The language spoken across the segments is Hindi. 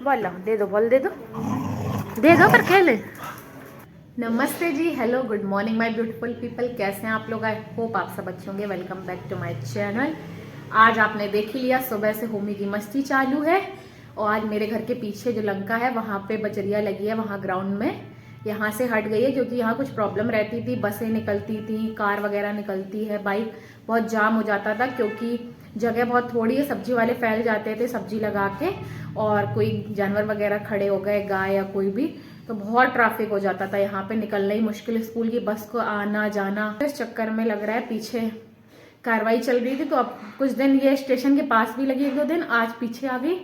बॉल लाओ, दे दो, बॉल दे दो, दे दो पर खेले। नमस्ते जी, hello, good morning my beautiful people. कैसे हैं आप लोग? आई होप आप सब अच्छे होंगे। Welcome back to my channel. आज आपने देख ही लिया, सुबह से होमी की मस्ती चालू है। और आज मेरे घर के पीछे जो लंका है वहाँ पे बजरिया लगी है, वहाँ ग्राउंड में। यहाँ से हट गई है क्योंकि यहाँ कुछ प्रॉब्लम रहती थी, बसें निकलती थी, कार वगैरह निकलती है, बाइक बहुत जाम हो जाता था क्योंकि जगह बहुत थोड़ी है। सब्जी वाले फैल जाते थे सब्जी लगा के, और कोई जानवर वगैरह खड़े हो गए, गाय या कोई भी, तो बहुत ट्रैफिक हो जाता था। यहाँ पे निकलना ही मुश्किल, स्कूल की बस को आना जाना। इस चक्कर में लग रहा है पीछे कार्रवाई चल रही थी, तो अब कुछ दिन ये स्टेशन के पास भी लगी, 1-2 दिन, आज पीछे आ गई।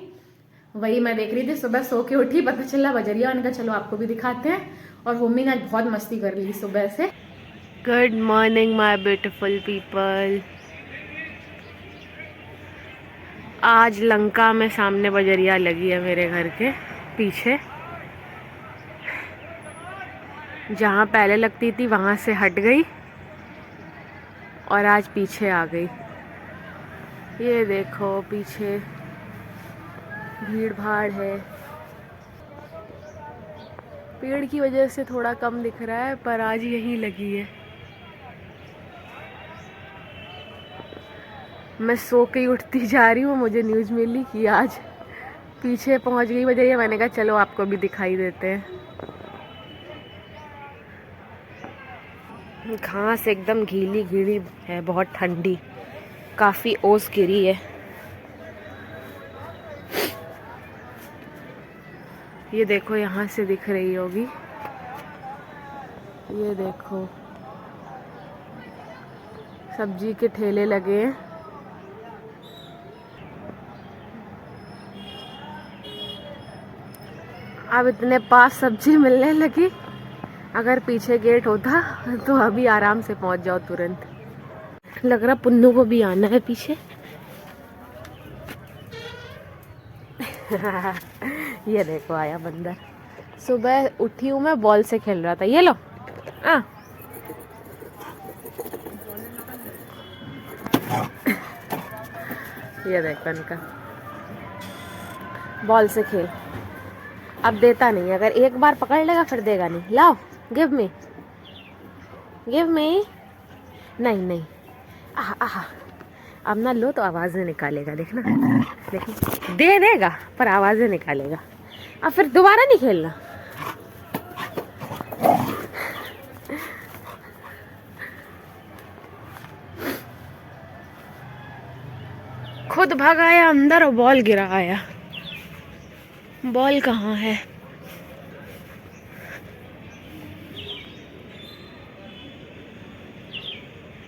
वही मैं देख रही थी, सुबह सो के उठी, पता चला बजरिया। उनका चलो आपको भी दिखाते हैं। और होमी ने आज बहुत मस्ती कर ली सुबह से। Good morning my beautiful people. आज लंका में सामने बजरिया लगी है, मेरे घर के पीछे। जहाँ पहले लगती थी वहाँ से हट गई और आज पीछे आ गई। ये देखो पीछे भीड़ भाड़ है। पेड़ की वजह से थोड़ा कम दिख रहा है, पर आज यहीं लगी है। मैं सो के ही उठती जा रही हूँ, मुझे न्यूज़ मिली कि आज पीछे पहुँच गई बजरिया। मैंने कहा चलो आपको भी दिखाई देते हैं। घास एकदम गीली गीली है, बहुत ठंडी, काफी ओस गिरी है। ये देखो यहाँ से दिख रही होगी, ये देखो सब्जी के ठेले लगे हैं। अब इतने पास सब्जी मिलने लगी, अगर पीछे गेट होता तो अभी आराम से पहुंच जाओ तुरंत। लग रहा पुन्नू को भी आना है पीछे। ये देखो आया बंदर। सुबह उठी हूँ मैं, बॉल से खेल रहा था। ये लो ये देखो इनका, बॉल से खेल। अब देता नहीं, अगर एक बार पकड़ लेगा फिर देगा नहीं। लाओ, गिव मी, गिव मी। नहीं नहीं, आह आह। अब ना लो तो आवाज़ें निकालेगा, देखना, देखना, दे देगा पर आवाज़ें निकालेगा। अब फिर दोबारा नहीं खेलना। खुद भाग आया अंदर और बॉल गिरा आया। बॉल कहाँ है?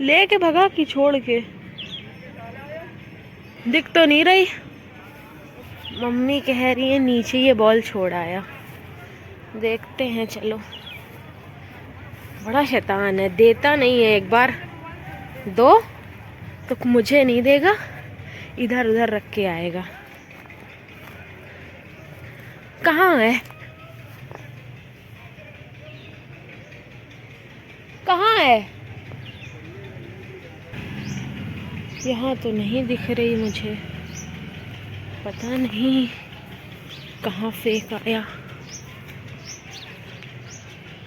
लेके भगा कि छोड़ के? दिख तो नहीं रही। मम्मी कह रही है नीचे ये बॉल छोड़ आया। देखते हैं, चलो। बड़ा शैतान है, देता नहीं है। एक बार दो तो मुझे नहीं देगा, इधर उधर रख के आएगा। कहाँ है? कहाँ है? यहाँ तो नहीं दिख रही मुझे, पता नहीं कहाँ फेंक आया।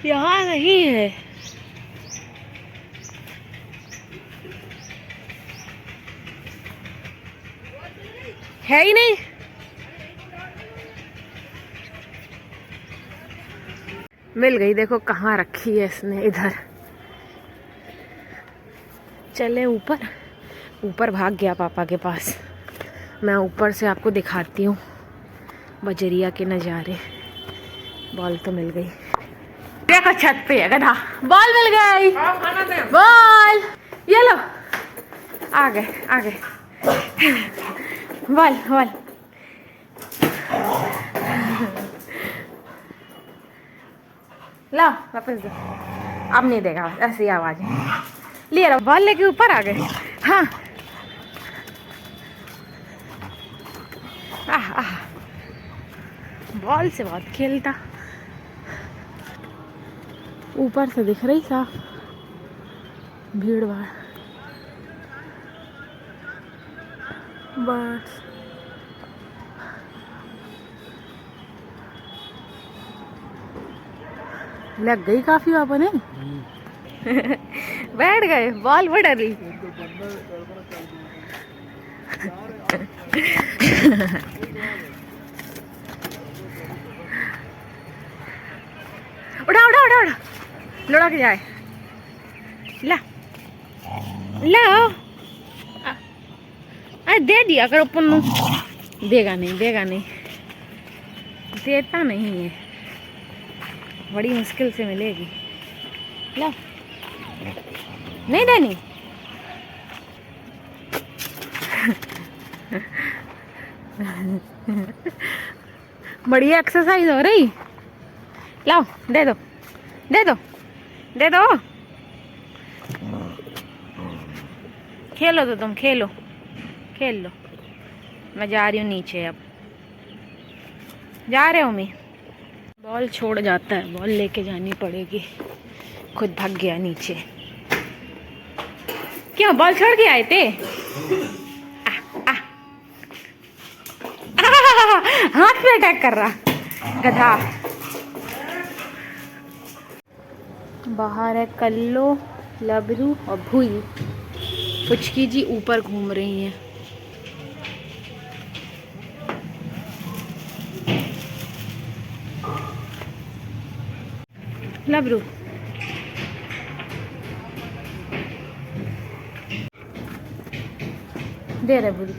यहाँ नहीं है। है ही नहीं। मिल गई, देखो कहाँ रखी है इसने, इधर। चले ऊपर, ऊपर भाग गया पापा के पास। मैं ऊपर से आपको दिखाती हूँ बजरिया के नज़ारे। बॉल तो मिल गई, देखो छत पे है गधा। बॉल मिल गई, बॉल। ये लो, आ गए आ गए। Ball ball. लो वापस दो। अब नहीं देगा, ऐसी आवाज है। ले लो, बॉल लेके ऊपर आ गए। हाँ, आह आह, बॉल से बहुत खेलता। ऊपर से दिख रही साफ भीड़ भाड़। बस लग गई काफी वहां नहीं। बैठ गए बॉल बढ़ रही। उड़ा उड़ा उड़ा उड़ा लुढ़क जाए। ला ला दे दिया करो पुन्नू। देगा नहीं देगा नहीं, देता नहीं है, बड़ी मुश्किल से मिलेगी। ला नहीं देनी। बढ़िया एक्सरसाइज हो रही। लाओ दे दो दे दो दे दो। खेलो तो तुम खेलो खेल लो। मैं जा रही हूँ नीचे, अब जा रहे हो मैं। बॉल छोड़ जाता है, बॉल लेके जानी पड़ेगी। खुद भाग गया नीचे। क्यों बॉल छोड़ के आए थे? हाथ पे अटैक कर रहा गधा। बाहर है कल्लो, लबरू और भूई। पुचकी जी ऊपर घूम रही हैं। लबरू दे रहे बुरी।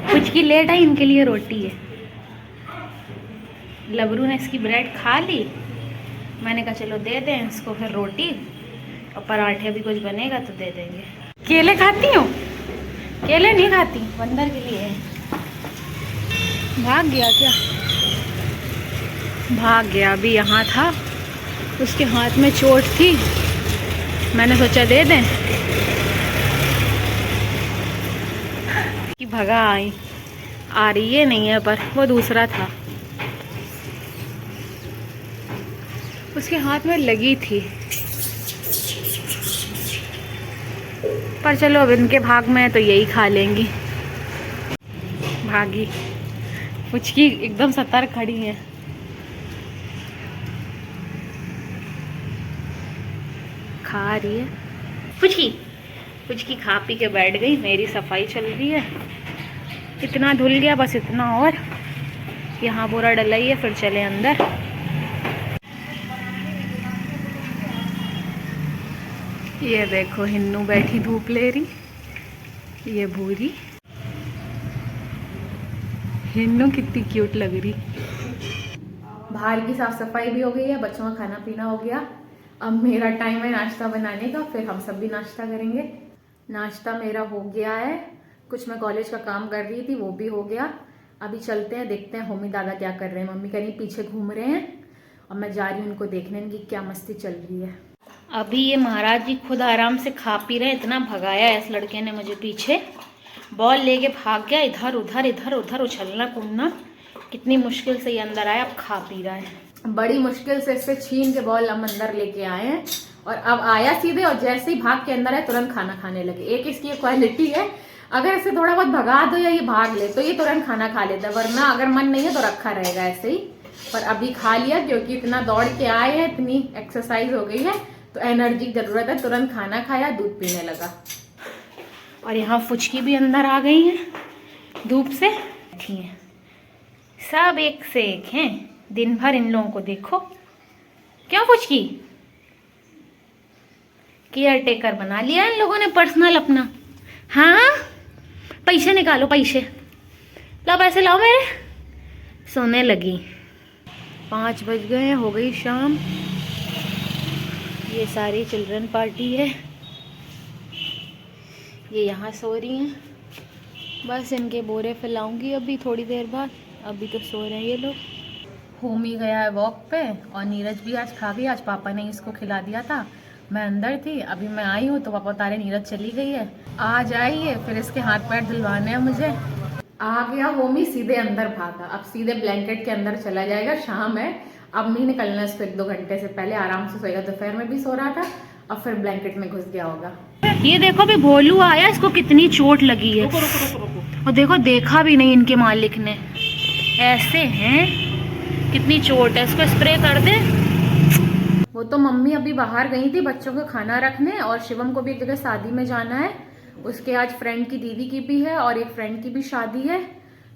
पुचकी लेट आई, इनके लिए रोटी है। लबरू ने इसकी ब्रेड खा ली। मैंने कहा चलो दे दें इसको फिर रोटी, और पराठे भी कुछ बनेगा तो दे देंगे। केले खाती हो? केले नहीं खाती, बंदर के लिए है। भाग गया क्या? भाग गया। अभी यहाँ था, उसके हाथ में चोट थी, मैंने सोचा दे दें कि भगा आई। आ रही है नहीं है, पर वो दूसरा था, उसके हाथ में लगी थी। पर चलो अब इनके भाग में है तो यही खा लेंगी। भागी। पुचकी एकदम सतर्क खड़ी है। खा रही है पुचकी। पुचकी खा पी के बैठ गई। मेरी सफाई चल रही है। इतना धुल गया, बस इतना और। यहाँ बोरा डलाई है, फिर चले अंदर। ये देखो हिन्नू बैठी धूप ले रही। ये भूरी हिन्नू कितनी क्यूट लग रही। बाहर की साफ सफाई भी हो गई है, बच्चों का खाना पीना हो गया। अब मेरा टाइम है नाश्ता बनाने का, फिर हम सब भी नाश्ता करेंगे। नाश्ता मेरा हो गया है। कुछ मैं कॉलेज का काम कर रही थी, वो भी हो गया। अभी चलते हैं, देखते हैं होमी दादा क्या कर रहे हैं। मम्मी कहीं पीछे घूम रहे हैं और मैं जा रही हूँ उनको देखने की क्या मस्ती चल रही है। अभी ये महाराज जी खुद आराम से खा पी रहे हैं। इतना भगाया है इस लड़के ने मुझे पीछे, बॉल लेके भाग गया। इधर उधर इधर उधर उछलना कूदना, कितनी मुश्किल से ये अंदर आया। अब खा पी रहा है। बड़ी मुश्किल से इससे छीन के बॉल हम अंदर लेके आए हैं, और अब आया सीधे, और जैसे ही भाग के अंदर है तुरंत खाना खाने लगे। एक इसकी क्वालिटी है, अगर इसे थोड़ा बहुत भगा दो या ये भाग ले तो ये तुरंत खाना खा लेता है, वरना अगर मन नहीं है तो रखा रहेगा ऐसे ही। पर अभी खा लिया, क्योंकि इतना दौड़ के आए हैं, इतनी एक्सरसाइज हो गई है तो एनर्जी की जरूरत है। तुरंत खाना खाया, दूध पीने लगा। और यहाँ फुचकी भी अंदर आ गई है, धूप से बैठी है। सब एक से एक हैं, दिन भर इन लोगों को देखो। क्यों फुचकी? केयर टेकर बना लिया इन लोगों ने पर्सनल अपना। हाँ पैसे निकालो, पैसे लाओ, पैसे लाओ मेरे। सोने लगी। 5 बज गए, हो गई शाम। ये सारी चिल्ड्रन पार्टी है, ये यहाँ सो रही हैं। बस इनके बोरे फैलाऊंगी अभी थोड़ी देर बाद। अभी तो सो रहे हैं ये लोग। होमी गया है वॉक पे, और नीरज भी आज खा गई। आज पापा ने इसको खिला दिया था, मैं अंदर थी। अभी मैं आई हूँ तो पापा बता रहे नीरज चली गई है, आ जाइए। फिर इसके हाथ पैर धुलवाने हैं मुझे। आ गया होमी, सीधे अंदर भागा। अब सीधे ब्लैंकेट के अंदर चला जाएगा। शाम है, अब नहीं निकलना इसको। 1-2 घंटे से पहले आराम से सोएगा। दोपहर में भी सो रहा था, अब फिर ब्लैंकेट में घुस गया होगा। ये देखो भी भोलू आया, इसको कितनी चोट लगी है। रुको, रुको, रुको, रुको। और देखो देखा भी नहीं इनके मालिक ने, ऐसे हैं, कितनी चोट है। इसको स्प्रे कर दे। वो तो मम्मी अभी बाहर गई थी बच्चों को खाना रखने, और शिवम को भी एक जगह शादी में जाना है। उसके आज फ्रेंड की दीदी की भी है और एक फ्रेंड की भी शादी है,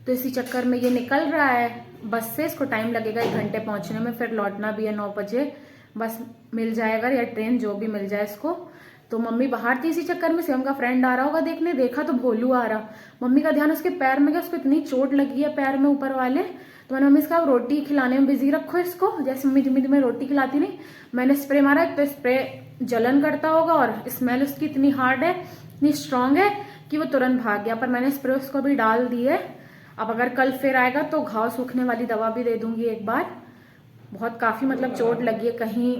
तो इसी चक्कर में ये निकल रहा है बस से। इसको टाइम लगेगा 1 घंटे पहुंचने में, फिर लौटना भी है 9 बजे। बस मिल जाएगा या ट्रेन, जो भी मिल जाए इसको। तो मम्मी बाहर थी, इसी चक्कर में शिवम का फ्रेंड आ रहा होगा देखने, देखा तो भोलू आ रहा। मम्मी का ध्यान उसके पैर में गया, उसको इतनी चोट लगी है पैर में ऊपर वाले। तो मैंने मम्मी इसका रोटी खिलाने में बिजी रखो इसको, जैसे मम्मी तुम्हें रोटी खिलाती नहीं। मैंने स्प्रे मारा, तो स्प्रे जलन करता होगा, और स्मेल उसकी इतनी हार्ड है, इतनी स्ट्रांग है कि वो तुरंत भाग गया। पर मैंने स्प्रे उसको भी डाल दी है। अब अगर कल फिर आएगा तो घाव सूखने वाली दवा भी दे दूंगी एक बार। बहुत काफी मतलब चोट लगी है, कहीं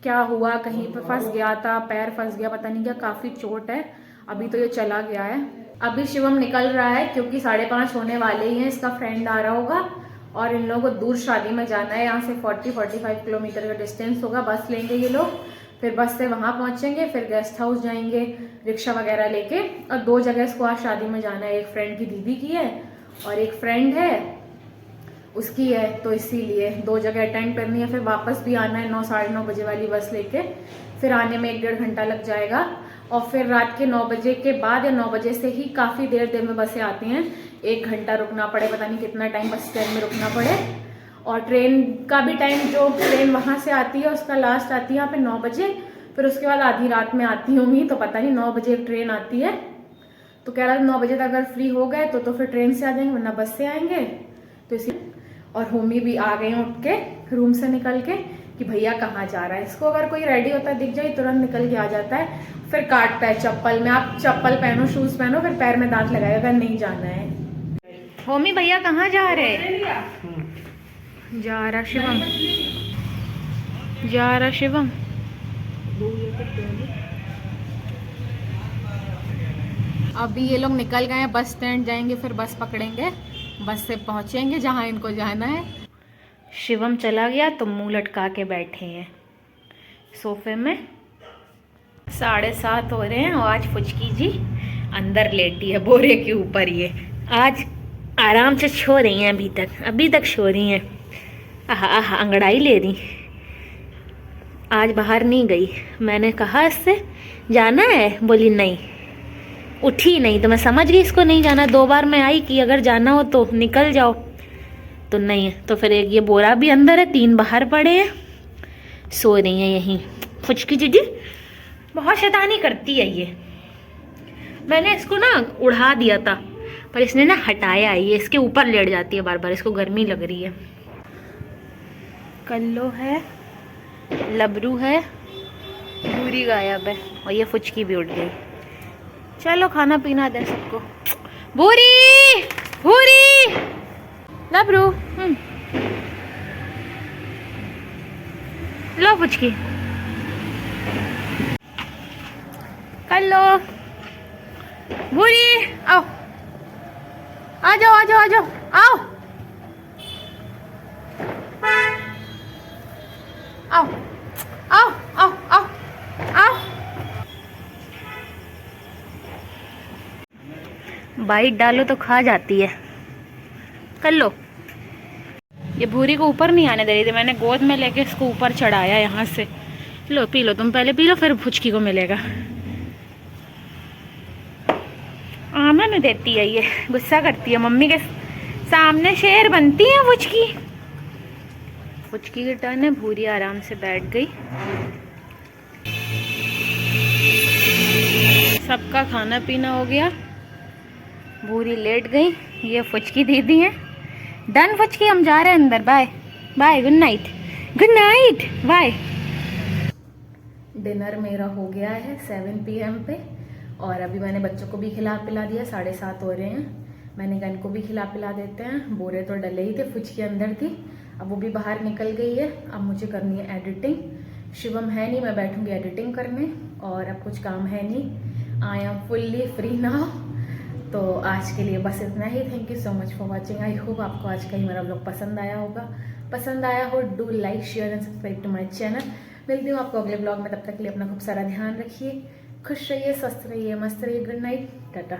क्या हुआ, कहीं पे फंस गया था, पैर फंस गया, पता नहीं क्या, काफी चोट है। अभी तो ये चला गया है। अभी शिवम निकल रहा है क्योंकि 5:30 होने वाले ही हैं। इसका फ्रेंड आ रहा होगा और इन लोगों को दूर शादी में जाना है। यहाँ से 40-45 किलोमीटर का डिस्टेंस होगा। बस लेंगे ये लोग, फिर बस से वहां पहुंचेंगे, फिर गेस्ट हाउस जाएंगे रिक्शा वगैरह लेके। और 2 जगह इसको आज शादी में जाना है, एक फ्रेंड की दीदी की है और एक फ्रेंड है उसकी है, तो इसीलिए 2 जगह अटेंड करनी है। फिर वापस भी आना है 9 साढ़े 9 बजे वाली बस लेके, फिर आने में 1-1.5 घंटा लग जाएगा। और फिर रात के 9 बजे के बाद या 9 बजे से ही काफी देर में बसें आती हैं, 1 घंटा रुकना पड़े, पता नहीं कितना टाइम बस स्टैंड में रुकना पड़े। और ट्रेन का भी टाइम, जो ट्रेन वहां से आती है उसका लास्ट आती है यहाँ पे 9 बजे, फिर उसके बाद आधी रात में आती होंगी, तो पता नहीं 9 बजे एक ट्रेन आती है। तो कह रहा 9 बजे तक अगर फ्री हो गए तो फिर ट्रेन से आ जाएंगे, वरना बस से आएंगे। तो इसी, और होमी भी आ गए उठ के रूम से निकल के कि भैया कहाँ जा रहा है। इसको अगर कोई रेडी होता है दिख जाए तुरंत निकल के आ जाता है, फिर काटता है चप्पल में। आप चप्पल पहनो, शूज पहनो, फिर पैर में दांत लगाएगा अगर नहीं जाना है। होमी भैया कहाँ जा रहे हैं? जा रहा शिवम, जा रहा शिवम। अभी ये लोग निकल गए हैं, बस स्टैंड जाएंगे, फिर बस पकड़ेंगे, बस से पहुंचेंगे जहां इनको जाना है। शिवम चला गया तो मुंह लटका के बैठे हैं सोफे में। 7:30 हो रहे हैं और आज फुचकी जी अंदर लेटी है बोरे के ऊपर। ये आज आराम से सो रही हैं, अभी तक सो रही हैं। आहा अंगड़ाई ले रही। आज बाहर नहीं गई, मैंने कहा इससे जाना है, बोली नहीं, उठी नहीं। तो मैं समझ गई इसको नहीं जाना। 2 बार मैं आई कि अगर जाना हो तो निकल जाओ, तो नहीं है। तो फिर एक ये बोरा भी अंदर है, 3 बाहर पड़े हैं, सो रही हैं यहीं। फुचकी जीजी बहुत शैतानी करती है ये। मैंने इसको ना उड़ा दिया था, पर इसने ना हटाया, ये इसके ऊपर लेट जाती है बार बार, इसको गर्मी लग रही है। कल्लो है, लबरू है, भूरी गायब है, और ये फुचकी भी उठ गई। चलो खाना पीना दे सबको। भूरी भूरी लबरू, लो फुचकी, कर लो। भूरी आओ, आ जाओ आ जाओ आ जाओ, आओ आओ आओ आओ आओ आओ। बाइट डालो तो खा जाती है। कर लो। ये भूरी को ऊपर नहीं आने दे रही थी, मैंने गोद में लेके इसको ऊपर चढ़ाया यहाँ से। लो पी लो, तुम पहले पी लो, फिर फुचकी को मिलेगा। आना नहीं देती है ये, गुस्सा करती है। मम्मी के सामने शेर बनती है फुचकी। फुचकी की टर्न है, भूरी आराम से बैठ गई। सबका खाना पीना हो गया, भूरी लेट गई, ये फुचकी दीदी है। डन फुचकी, हम जा रहे हैं अंदर, bye bye, good night, good night, bye. Dinner मेरा हो गया है 7 PM पे, और अभी मैंने बच्चों को भी खिला पिला दिया। 7:30 हो रहे हैं, मैंने गन को भी खिला पिला देते हैं। बोरे तो डले ही थे, फुचकी अंदर थी, अब वो भी बाहर निकल गई है। अब मुझे करनी है एडिटिंग। शिवम है नहीं, मैं बैठूंगी एडिटिंग करने, और अब कुछ काम है नहीं। I am fully free now. तो आज के लिए बस इतना ही। Thank you so much for watching. I hope आपको आज का ही मेरा ब्लॉग पसंद आया होगा। पसंद आया हो, do like share and subscribe to my channel. मिलती हूँ आपको अगले ब्लॉग में, तब तक के लिए अपना खूब सारा ध्यान रखिए, खुश रहिए, स्वस्थ रहिए, मस्त रहिए। Good night, Tata.